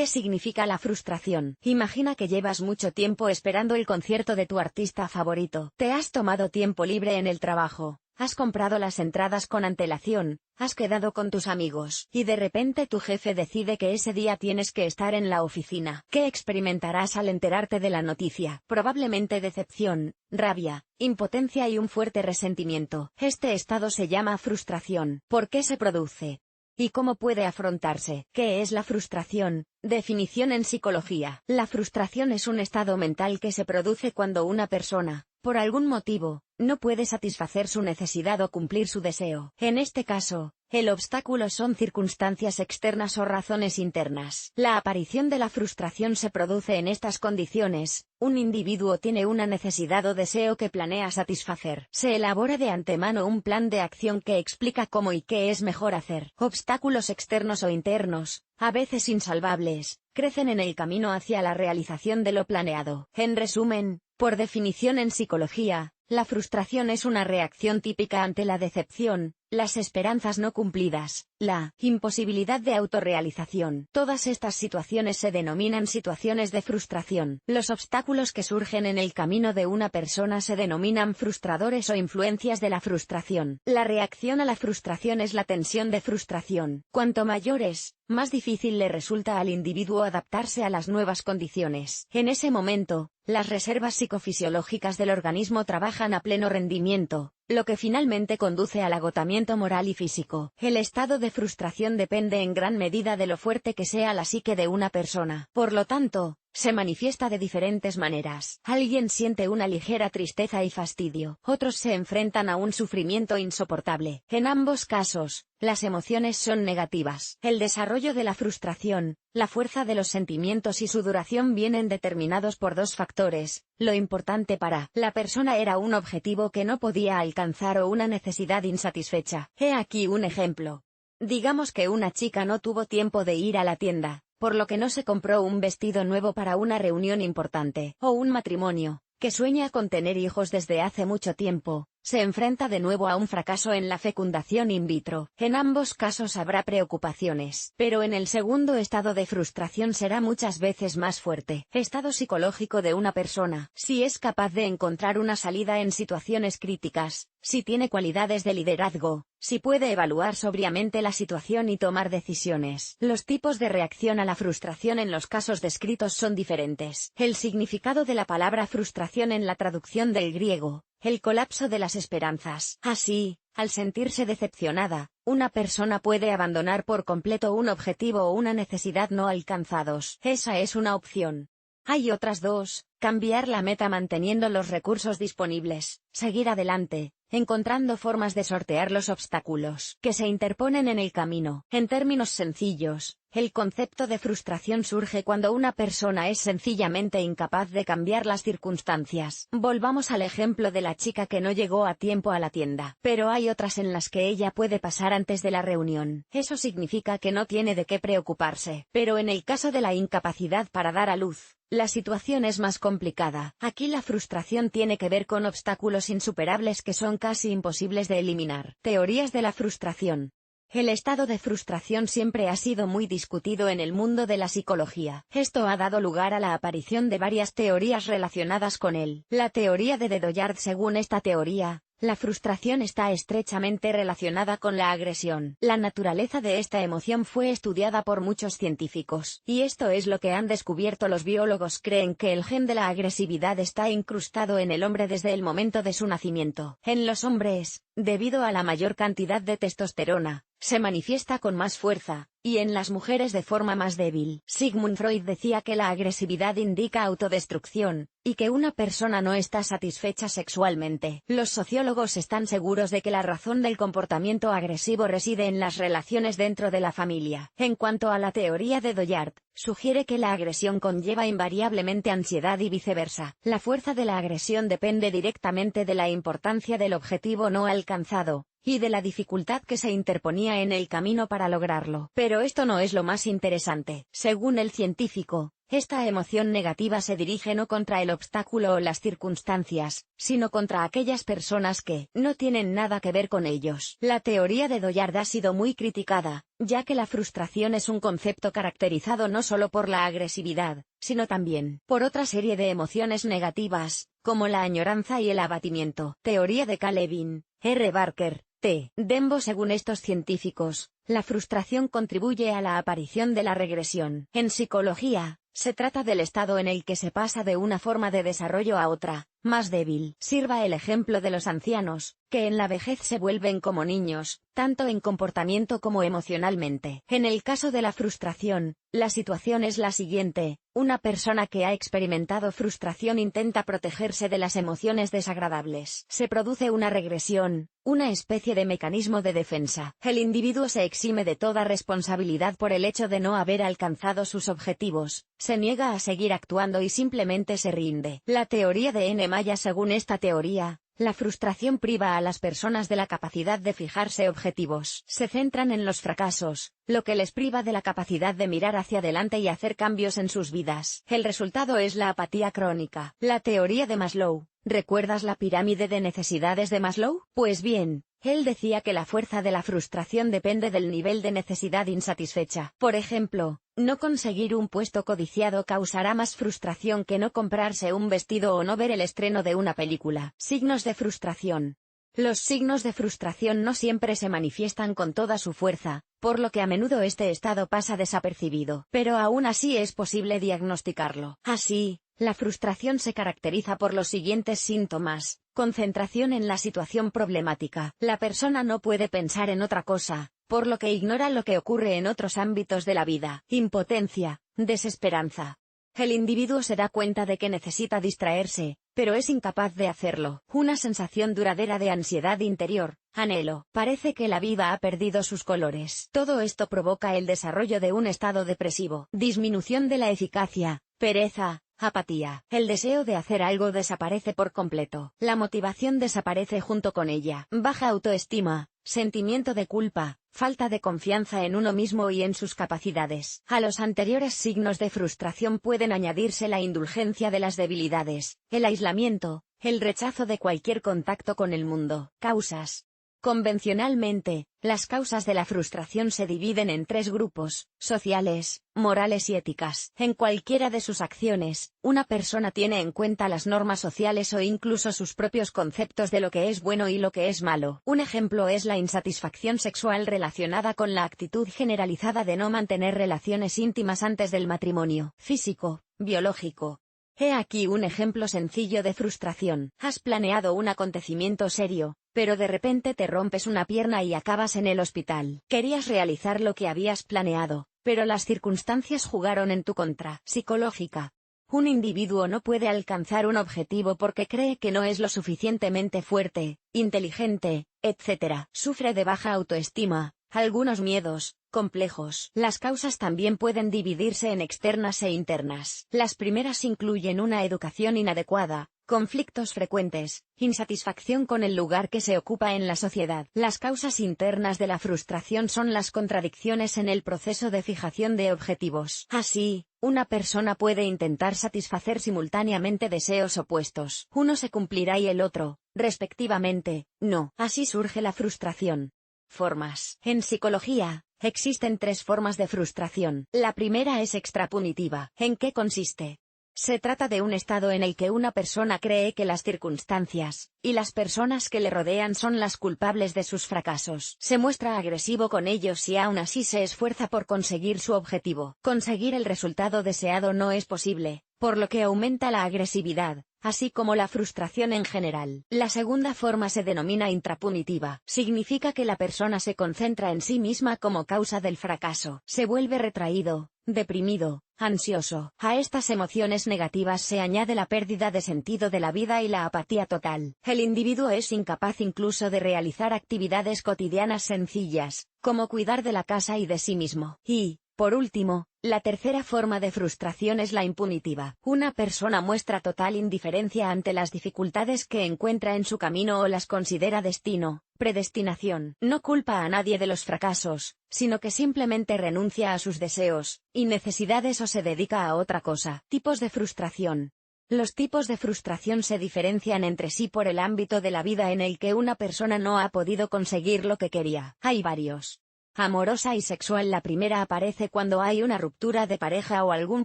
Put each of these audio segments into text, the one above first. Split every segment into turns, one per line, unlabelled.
¿Qué significa la frustración? Imagina que llevas mucho tiempo esperando el concierto de tu artista favorito. Te has tomado tiempo libre en el trabajo, has comprado las entradas con antelación, has quedado con tus amigos, y de repente tu jefe decide que ese día tienes que estar en la oficina. ¿Qué experimentarás al enterarte de la noticia? Probablemente decepción, rabia, impotencia y un fuerte resentimiento. Este estado se llama frustración. ¿Por qué se produce? ¿Y cómo puede afrontarse? ¿Qué es la frustración? Definición en psicología. La frustración es un estado mental que se produce cuando una persona, por algún motivo, no puede satisfacer su necesidad o cumplir su deseo. En este caso, el obstáculo son circunstancias externas o razones internas. La aparición de la frustración se produce en estas condiciones. Un individuo tiene una necesidad o deseo que planea satisfacer. Se elabora de antemano un plan de acción que explica cómo y qué es mejor hacer. Obstáculos externos o internos, a veces insalvables, crecen en el camino hacia la realización de lo planeado. En resumen, por definición en psicología, la frustración es una reacción típica ante la decepción, las esperanzas no cumplidas, la imposibilidad de autorrealización. Todas estas situaciones se denominan situaciones de frustración. Los obstáculos que surgen en el camino de una persona se denominan frustradores o influencias de la frustración. La reacción a la frustración es la tensión de frustración. Cuanto mayor es, más difícil le resulta al individuo adaptarse a las nuevas condiciones. En ese momento, las reservas psicofisiológicas del organismo trabajan a pleno rendimiento, lo que finalmente conduce al agotamiento moral y físico. El estado de frustración depende en gran medida de lo fuerte que sea la psique de una persona. Por lo tanto, se manifiesta de diferentes maneras. Alguien siente una ligera tristeza y fastidio. Otros se enfrentan a un sufrimiento insoportable. En ambos casos, las emociones son negativas. El desarrollo de la frustración, la fuerza de los sentimientos y su duración vienen determinados por dos factores. Lo importante para la persona era un objetivo que no podía alcanzar o una necesidad insatisfecha. He aquí un ejemplo. Digamos que una chica no tuvo tiempo de ir a la tienda, por lo que no se compró un vestido nuevo para una reunión importante. O un matrimonio, que sueña con tener hijos desde hace mucho tiempo, se enfrenta de nuevo a un fracaso en la fecundación in vitro. En ambos casos habrá preocupaciones, pero en el segundo estado de frustración será muchas veces más fuerte. Estado psicológico de una persona. Si es capaz de encontrar una salida en situaciones críticas, si tiene cualidades de liderazgo, si puede evaluar sobriamente la situación y tomar decisiones. Los tipos de reacción a la frustración en los casos descritos son diferentes. El significado de la palabra frustración en la traducción del griego: el colapso de las esperanzas. Así, al sentirse decepcionada, una persona puede abandonar por completo un objetivo o una necesidad no alcanzados. Esa es una opción. Hay otras dos: cambiar la meta manteniendo los recursos disponibles, seguir adelante, encontrando formas de sortear los obstáculos que se interponen en el camino. En términos sencillos, el concepto de frustración surge cuando una persona es sencillamente incapaz de cambiar las circunstancias. Volvamos al ejemplo de la chica que no llegó a tiempo a la tienda. Pero hay otras en las que ella puede pasar antes de la reunión. Eso significa que no tiene de qué preocuparse. Pero en el caso de la incapacidad para dar a luz, la situación es más complicada. Aquí la frustración tiene que ver con obstáculos insuperables que son casi imposibles de eliminar. Teorías de la frustración. El estado de frustración siempre ha sido muy discutido en el mundo de la psicología. Esto ha dado lugar a la aparición de varias teorías relacionadas con él. La teoría de Dollard. Según esta teoría, la frustración está estrechamente relacionada con la agresión. La naturaleza de esta emoción fue estudiada por muchos científicos, y esto es lo que han descubierto los biólogos. Creen que el gen de la agresividad está incrustado en el hombre desde el momento de su nacimiento. En los hombres, debido a la mayor cantidad de testosterona, se manifiesta con más fuerza, y en las mujeres de forma más débil. Sigmund Freud decía que la agresividad indica autodestrucción, y que una persona no está satisfecha sexualmente. Los sociólogos están seguros de que la razón del comportamiento agresivo reside en las relaciones dentro de la familia. En cuanto a la teoría de Dollard, sugiere que la agresión conlleva invariablemente ansiedad y viceversa. La fuerza de la agresión depende directamente de la importancia del objetivo no alcanzado, y de la dificultad que se interponía en el camino para lograrlo. Pero esto no es lo más interesante. Según el científico, Esta emoción negativa se dirige no contra el obstáculo o las circunstancias, sino contra aquellas personas que no tienen nada que ver con ellos. La teoría de Dollard ha sido muy criticada, ya que la frustración es un concepto caracterizado no solo por la agresividad, sino también por otra serie de emociones negativas, como la añoranza y el abatimiento. Teoría de K. Levin, R. Barker, T. Dembo. Según estos científicos, la frustración contribuye a la aparición de la regresión. En psicología, se trata del estado en el que se pasa de una forma de desarrollo a otra, más débil. Sirva el ejemplo de los ancianos, que en la vejez se vuelven como niños, tanto en comportamiento como emocionalmente. En el caso de la frustración, la situación es la siguiente: una persona que ha experimentado frustración intenta protegerse de las emociones desagradables. Se produce una regresión, una especie de mecanismo de defensa. El individuo se exime de toda responsabilidad por el hecho de no haber alcanzado sus objetivos, se niega a seguir actuando y simplemente se rinde. La teoría de N. Maya. Según esta teoría, la frustración priva a las personas de la capacidad de fijarse objetivos. Se centran en los fracasos, lo que les priva de la capacidad de mirar hacia adelante y hacer cambios en sus vidas. El resultado es la apatía crónica. La teoría de Maslow. ¿Recuerdas la pirámide de necesidades de Maslow? Pues bien, él decía que la fuerza de la frustración depende del nivel de necesidad insatisfecha. Por ejemplo, no conseguir un puesto codiciado causará más frustración que no comprarse un vestido o no ver el estreno de una película. Signos de frustración. Los signos de frustración no siempre se manifiestan con toda su fuerza, por lo que a menudo este estado pasa desapercibido. Pero aún así es posible diagnosticarlo. Así, la frustración se caracteriza por los siguientes síntomas: concentración en la situación problemática. La persona no puede pensar en otra cosa, por lo que ignora lo que ocurre en otros ámbitos de la vida. Impotencia, desesperanza. El individuo se da cuenta de que necesita distraerse, pero es incapaz de hacerlo. Una sensación duradera de ansiedad interior, anhelo. Parece que la vida ha perdido sus colores. Todo esto provoca el desarrollo de un estado depresivo. Disminución de la eficacia, pereza, apatía. El deseo de hacer algo desaparece por completo. La motivación desaparece junto con ella. Baja autoestima, sentimiento de culpa, falta de confianza en uno mismo y en sus capacidades. A los anteriores signos de frustración pueden añadirse la indulgencia de las debilidades, el aislamiento, el rechazo de cualquier contacto con el mundo. Causas. Convencionalmente, las causas de la frustración se dividen en tres grupos: sociales, morales y éticas. En cualquiera de sus acciones, una persona tiene en cuenta las normas sociales o incluso sus propios conceptos de lo que es bueno y lo que es malo. Un ejemplo es la insatisfacción sexual relacionada con la actitud generalizada de no mantener relaciones íntimas antes del matrimonio. Físico, biológico. He aquí un ejemplo sencillo de frustración. Has planeado un acontecimiento serio, pero de repente te rompes una pierna y acabas en el hospital. Querías realizar lo que habías planeado, pero las circunstancias jugaron en tu contra. Psicológica. Un individuo no puede alcanzar un objetivo porque cree que no es lo suficientemente fuerte, inteligente, etc. Sufre de baja autoestima, algunos miedos, complejos. Las causas también pueden dividirse en externas e internas. Las primeras incluyen una educación inadecuada, conflictos frecuentes, insatisfacción con el lugar que se ocupa en la sociedad. Las causas internas de la frustración son las contradicciones en el proceso de fijación de objetivos. Así, una persona puede intentar satisfacer simultáneamente deseos opuestos. Uno se cumplirá y el otro, respectivamente, no. Así surge la frustración. Formas. En psicología, existen tres formas de frustración. La primera es extrapunitiva. ¿En qué consiste? Se trata de un estado en el que una persona cree que las circunstancias y las personas que le rodean son las culpables de sus fracasos. Se muestra agresivo con ellos y aún así se esfuerza por conseguir su objetivo. Conseguir el resultado deseado no es posible, por lo que aumenta la agresividad, así como la frustración en general. La segunda forma se denomina intrapunitiva. Significa que la persona se concentra en sí misma como causa del fracaso. Se vuelve retraído, deprimido, ansioso. A estas emociones negativas se añade la pérdida de sentido de la vida y la apatía total. El individuo es incapaz incluso de realizar actividades cotidianas sencillas, como cuidar de la casa y de sí mismo. Y, Por último, la tercera forma de frustración es la impunitiva. Una persona muestra total indiferencia ante las dificultades que encuentra en su camino o las considera destino, predestinación. No culpa a nadie de los fracasos, sino que simplemente renuncia a sus deseos y necesidades o se dedica a otra cosa. Tipos de frustración. Los tipos de frustración se diferencian entre sí por el ámbito de la vida en el que una persona no ha podido conseguir lo que quería. Hay varios. Amorosa y sexual. La primera aparece cuando hay una ruptura de pareja o algún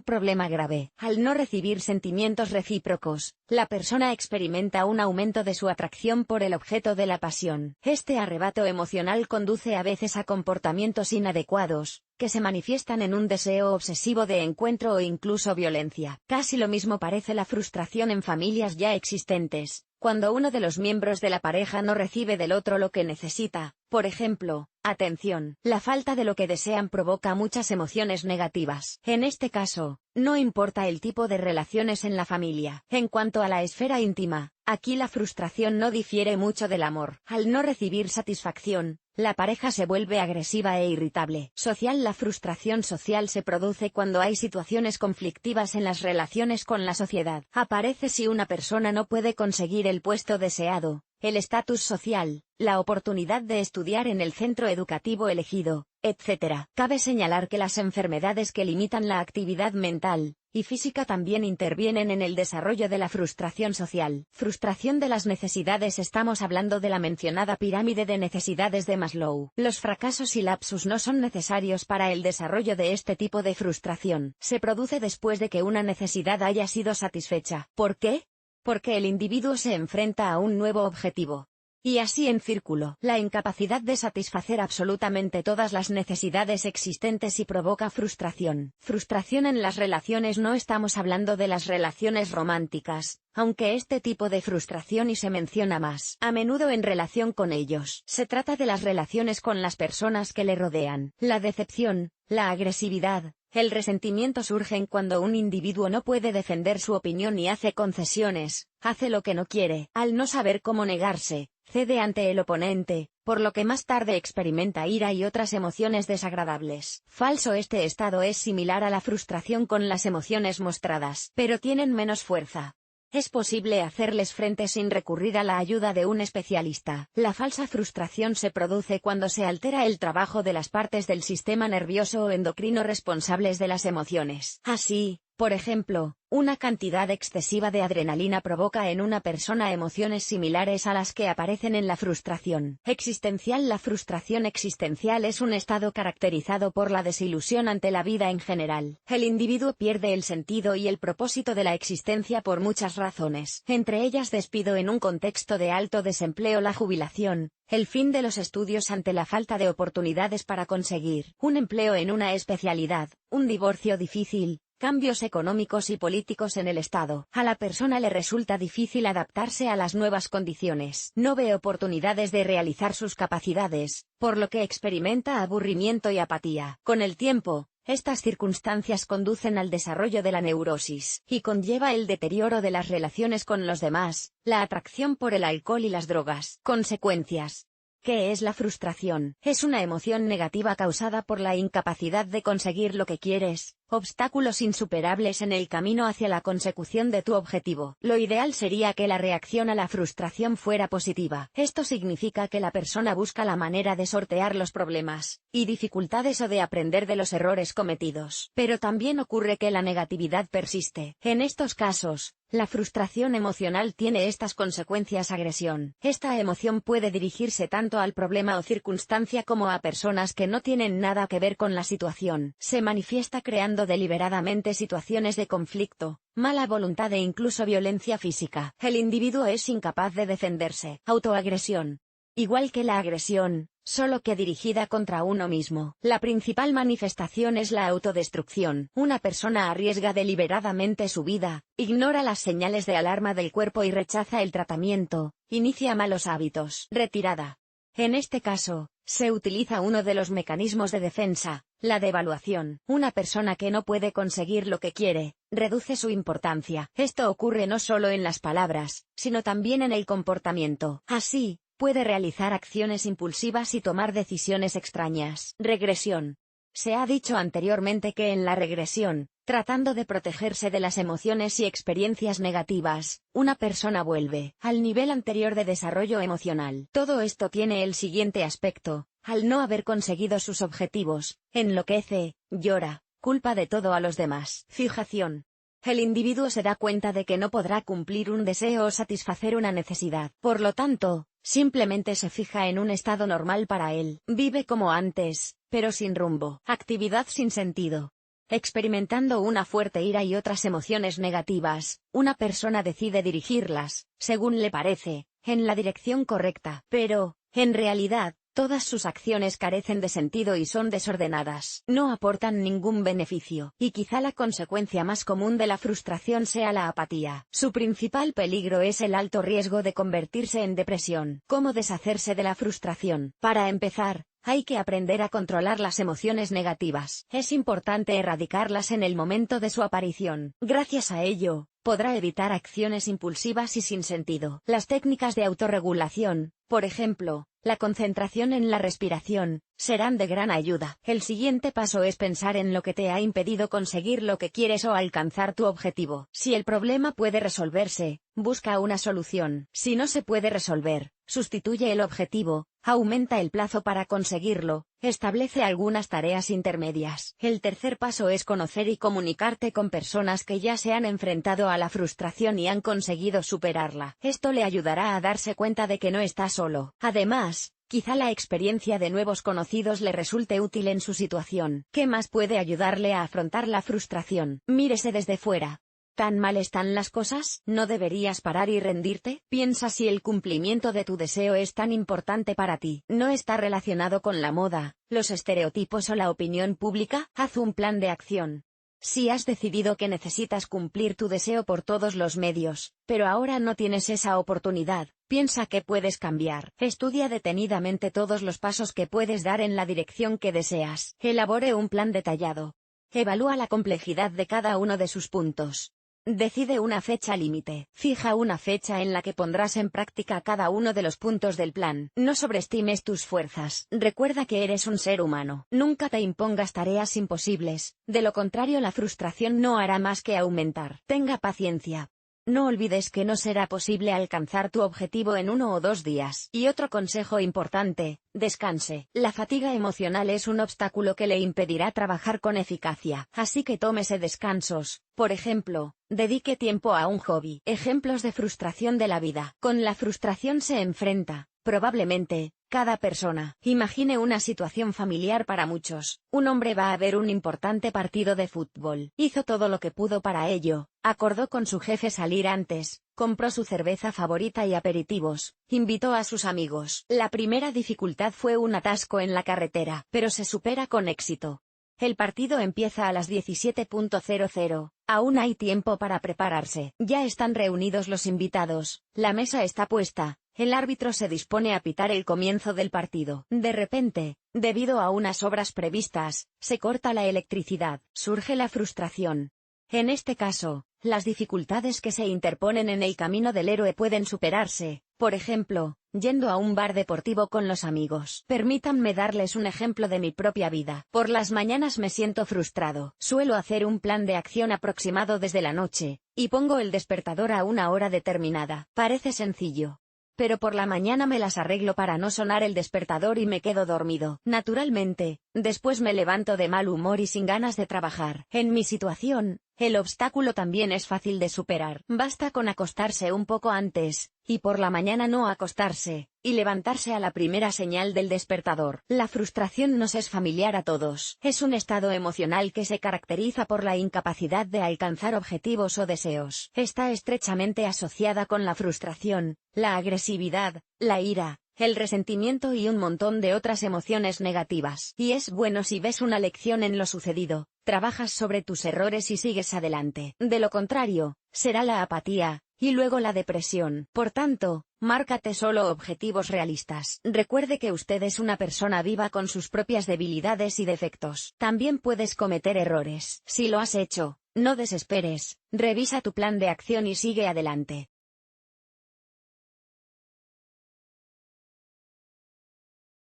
problema grave. Al no recibir sentimientos recíprocos, la persona experimenta un aumento de su atracción por el objeto de la pasión. Este arrebato emocional conduce a veces a comportamientos inadecuados, que se manifiestan en un deseo obsesivo de encuentro o incluso violencia. Casi lo mismo parece la frustración en familias ya existentes, cuando uno de los miembros de la pareja no recibe del otro lo que necesita, por ejemplo, atención. La falta de lo que desean provoca muchas emociones negativas. En este caso, no importa el tipo de relaciones en la familia. En cuanto a la esfera íntima, aquí la frustración no difiere mucho del amor. Al no recibir satisfacción, la pareja se vuelve agresiva e irritable. Social. La frustración social se produce cuando hay situaciones conflictivas en las relaciones con la sociedad. Aparece si una persona no puede conseguir el puesto deseado, el estatus social, la oportunidad de estudiar en el centro educativo elegido, etc. Cabe señalar que las enfermedades que limitan la actividad mental y física también intervienen en el desarrollo de la frustración social. Frustración de las necesidades. Estamos hablando de la mencionada pirámide de necesidades de Maslow. Los fracasos y lapsus no son necesarios para el desarrollo de este tipo de frustración. Se produce después de que una necesidad haya sido satisfecha. ¿Por qué? Porque el individuo se enfrenta a un nuevo objetivo. Y así en círculo. La incapacidad de satisfacer absolutamente todas las necesidades existentes y provoca frustración. Frustración en las relaciones. No estamos hablando de las relaciones románticas, aunque este tipo de frustración y se menciona más a menudo en relación con ellos. Se trata de las relaciones con las personas que le rodean. La decepción, la agresividad, el resentimiento surgen cuando un individuo no puede defender su opinión y hace concesiones, hace lo que no quiere. Al no saber cómo negarse, cede ante el oponente, por lo que más tarde experimenta ira y otras emociones desagradables. Falso. Este estado es similar a la frustración con las emociones mostradas, pero tienen menos fuerza. Es posible hacerles frente sin recurrir a la ayuda de un especialista. La falsa frustración se produce cuando se altera el trabajo de las partes del sistema nervioso o endocrino responsables de las emociones. Así, por ejemplo, una cantidad excesiva de adrenalina provoca en una persona emociones similares a las que aparecen en la frustración existencial. La frustración existencial es un estado caracterizado por la desilusión ante la vida en general. El individuo pierde el sentido y el propósito de la existencia por muchas razones, entre ellas despido en un contexto de alto desempleo, la jubilación, el fin de los estudios ante la falta de oportunidades para conseguir un empleo en una especialidad, un divorcio difícil, cambios económicos y políticos en el Estado. A la persona le resulta difícil adaptarse a las nuevas condiciones. No ve oportunidades de realizar sus capacidades, por lo que experimenta aburrimiento y apatía. Con el tiempo, estas circunstancias conducen al desarrollo de la neurosis, y conlleva el deterioro de las relaciones con los demás, la atracción por el alcohol y las drogas. Consecuencias. ¿Qué es la frustración? Es una emoción negativa causada por la incapacidad de conseguir lo que quieres, obstáculos insuperables en el camino hacia la consecución de tu objetivo. Lo ideal sería que la reacción a la frustración fuera positiva. Esto significa que la persona busca la manera de sortear los problemas y dificultades o de aprender de los errores cometidos. Pero también ocurre que la negatividad persiste. En estos casos, la frustración emocional tiene estas consecuencias: agresión. Esta emoción puede dirigirse tanto al problema o circunstancia como a personas que no tienen nada que ver con la situación. Se manifiesta creando deliberadamente situaciones de conflicto, mala voluntad e incluso violencia física. El individuo es incapaz de defenderse. Autoagresión. Igual que la agresión, solo que dirigida contra uno mismo. La principal manifestación es la autodestrucción. Una persona arriesga deliberadamente su vida, ignora las señales de alarma del cuerpo y rechaza el tratamiento, inicia malos hábitos. Retirada. En este caso, se utiliza uno de los mecanismos de defensa, la devaluación. Una persona que no puede conseguir lo que quiere, reduce su importancia. Esto ocurre no solo en las palabras, sino también en el comportamiento. Así, puede realizar acciones impulsivas y tomar decisiones extrañas. Regresión. Se ha dicho anteriormente que en la regresión, tratando de protegerse de las emociones y experiencias negativas, una persona vuelve al nivel anterior de desarrollo emocional. Todo esto tiene el siguiente aspecto: al no haber conseguido sus objetivos, enloquece, llora, culpa de todo a los demás. Fijación. El individuo se da cuenta de que no podrá cumplir un deseo o satisfacer una necesidad. Por lo tanto, simplemente se fija en un estado normal para él. Vive como antes, pero sin rumbo. Actividad sin sentido. Experimentando una fuerte ira y otras emociones negativas, una persona decide dirigirlas, según le parece, en la dirección correcta. Pero, en realidad, todas sus acciones carecen de sentido y son desordenadas. No aportan ningún beneficio. Y quizá la consecuencia más común de la frustración sea la apatía. Su principal peligro es el alto riesgo de convertirse en depresión. ¿Cómo deshacerse de la frustración? Para empezar, hay que aprender a controlar las emociones negativas. Es importante erradicarlas en el momento de su aparición. Gracias a ello, podrá evitar acciones impulsivas y sin sentido. Las técnicas de autorregulación, por ejemplo, la concentración en la respiración, serán de gran ayuda. El siguiente paso es pensar en lo que te ha impedido conseguir lo que quieres o alcanzar tu objetivo. Si el problema puede resolverse, busca una solución. Si no se puede resolver, sustituye el objetivo, aumenta el plazo para conseguirlo, establece algunas tareas intermedias. El tercer paso es conocer y comunicarte con personas que ya se han enfrentado a la frustración y han conseguido superarla. Esto le ayudará a darse cuenta de que no está solo. Además, quizá la experiencia de nuevos conocidos le resulte útil en su situación. ¿Qué más puede ayudarle a afrontar la frustración? Mírese desde fuera. ¿Tan mal están las cosas? ¿No deberías parar y rendirte? Piensa si el cumplimiento de tu deseo es tan importante para ti. ¿No está relacionado con la moda, los estereotipos o la opinión pública? Haz un plan de acción. Si has decidido que necesitas cumplir tu deseo por todos los medios, pero ahora no tienes esa oportunidad, piensa que puedes cambiar. Estudia detenidamente todos los pasos que puedes dar en la dirección que deseas. Elabore un plan detallado. Evalúa la complejidad de cada uno de sus puntos. Decide una fecha límite. Fija una fecha en la que pondrás en práctica cada uno de los puntos del plan. No sobreestimes tus fuerzas. Recuerda que eres un ser humano. Nunca te impongas tareas imposibles, de lo contrario la frustración no hará más que aumentar. Tenga paciencia. No olvides que no será posible alcanzar tu objetivo en 1 o 2 días. Y otro consejo importante: descanse. La fatiga emocional es un obstáculo que le impedirá trabajar con eficacia. Así que tómese descansos. Por ejemplo, dedique tiempo a un hobby. Ejemplos de frustración de la vida. Con la frustración se enfrenta, probablemente, cada persona. Imagine una situación familiar para muchos. Un hombre va a ver un importante partido de fútbol. Hizo todo lo que pudo para ello. Acordó con su jefe salir antes, compró su cerveza favorita y aperitivos, invitó a sus amigos. La primera dificultad fue un atasco en la carretera, pero se supera con éxito. El partido empieza a las 17:00, aún hay tiempo para prepararse. Ya están reunidos los invitados, la mesa está puesta, el árbitro se dispone a pitar el comienzo del partido. De repente, debido a unas obras previstas, se corta la electricidad. Surge la frustración. En este caso, las dificultades que se interponen en el camino del héroe pueden superarse, por ejemplo, yendo a un bar deportivo con los amigos. Permítanme darles un ejemplo de mi propia vida. Por las mañanas me siento frustrado. Suelo hacer un plan de acción aproximado desde la noche, y pongo el despertador a una hora determinada. Parece sencillo. Pero por la mañana me las arreglo para no sonar el despertador y me quedo dormido. Naturalmente, después me levanto de mal humor y sin ganas de trabajar. En mi situación, el obstáculo también es fácil de superar. Basta con acostarse un poco antes, y por la mañana no acostarse, y levantarse a la primera señal del despertador. La frustración nos es familiar a todos. Es un estado emocional que se caracteriza por la incapacidad de alcanzar objetivos o deseos. Está estrechamente asociada con la frustración, la agresividad, la ira, el resentimiento y un montón de otras emociones negativas. Y es bueno si ves una lección en lo sucedido, trabajas sobre tus errores y sigues adelante. De lo contrario, será la apatía, y luego la depresión. Por tanto, márcate solo objetivos realistas. Recuerde que usted es una persona viva con sus propias debilidades y defectos. También puedes cometer errores. Si lo has hecho, no desesperes, revisa tu plan de acción y sigue adelante.